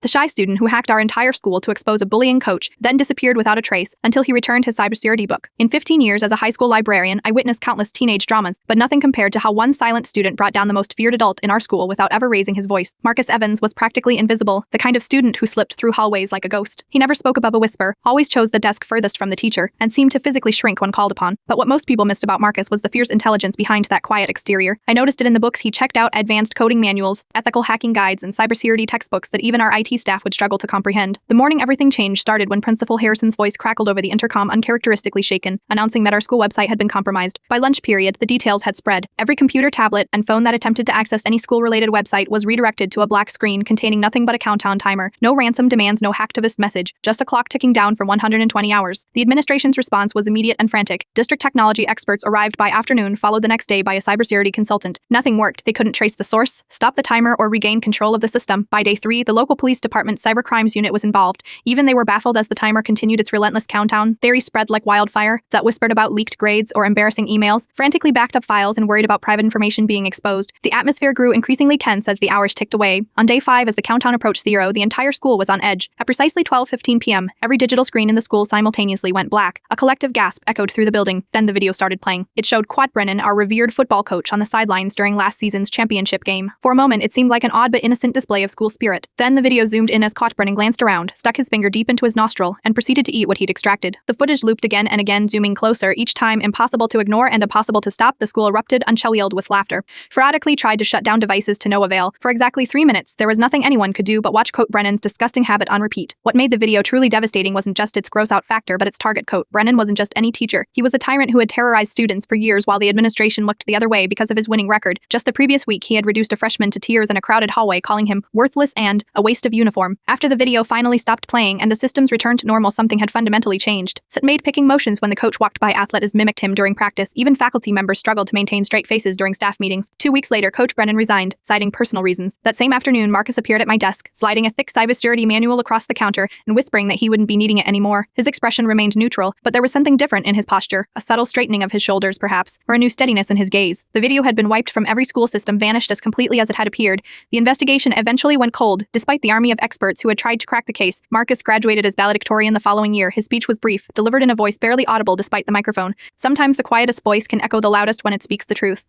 The shy student who hacked our entire school to expose a bullying coach then disappeared without a trace until he returned his cybersecurity book. In 15 years as a high school librarian, I witnessed countless teenage dramas, but nothing compared to how one silent student brought down the most feared adult in our school without ever raising his voice. Marcus Evans was practically invisible, the kind of student who slipped through hallways like a ghost. He never spoke above a whisper, always chose the desk furthest from the teacher, and seemed to physically shrink when called upon. But what most people missed about Marcus was the fierce intelligence behind that quiet exterior. I noticed it in the books he checked out, advanced coding manuals, ethical hacking guides, and cybersecurity textbooks that even our IT staff would struggle to comprehend. The morning everything changed started when Principal Harrison's voice crackled over the intercom, uncharacteristically shaken, announcing that our school website had been compromised. By lunch period, the details had spread. Every computer, tablet, and phone that attempted to access any school-related website was redirected to a black screen containing nothing but a countdown timer. No ransom demands, no hacktivist message, just a clock ticking down from 120 hours. The administration's response was immediate and frantic. District technology experts arrived by afternoon, followed the next day by a cybersecurity consultant. Nothing worked. They couldn't trace the source, stop the timer, or regain control of the system. By day 3, the local police department's cybercrimes unit was involved. Even they were baffled as the timer continued its relentless countdown. Theories spread like wildfire that whispered about leaked grades or embarrassing emails, frantically backed up files, and worried about private information being exposed. The atmosphere grew increasingly tense as the hours ticked away. On day 5, as the countdown approached 0, the entire school was on edge. At precisely 12:15 p.m., every digital screen in the school simultaneously went black. A collective gasp echoed through the building. Then the video started playing. It showed Quad Brennan, our revered football coach, on the sidelines during last season's championship game. For a moment, it seemed like an odd but innocent display of school spirit. Then the video zoomed in as Quad Brennan glanced around, stuck his finger deep into his nostril, and proceeded to eat what he'd extracted. The footage looped again and again, zooming closer, each time impossible to ignore and impossible to stop. The school erupted, unshelled with laughter. Frantically tried to shut down devices to no avail. For exactly 3 minutes, there was nothing anyone could do but watch Coat Brennan's disgusting habit on repeat. What made the video truly devastating wasn't just its gross-out factor, but its target. Coat Brennan wasn't just any teacher. He was a tyrant who had terrorized students for years while the administration looked the other way because of his winning record. Just the previous week, he had reduced a freshman to tears in a crowded hallway, calling him worthless and a waste of uniform. After the video finally stopped playing and the systems returned to normal, something had fundamentally changed. It made picking motions when the coach walked by athletes mimicked him during practice. Even faculty members struggled to maintain straight faces during staff meetings. 2 weeks later, Coach Brennan resigned, citing personal reasons. That same afternoon, Marcus appeared at my desk, sliding a thick cybersecurity manual across the counter and whispering that he wouldn't be needing it anymore. His expression remained neutral, but there was something different in his posture, a subtle straightening of his shoulders perhaps, or a new steadiness in his gaze. The video had been wiped from every school system, vanished as completely as it had appeared. The investigation eventually went cold. Despite the army of experts who had tried to crack the case, Marcus graduated as valedictorian the following year. His speech was brief, delivered in a voice barely audible despite the microphone. Sometimes the quietest voice can echo the loudest when it speaks the truth.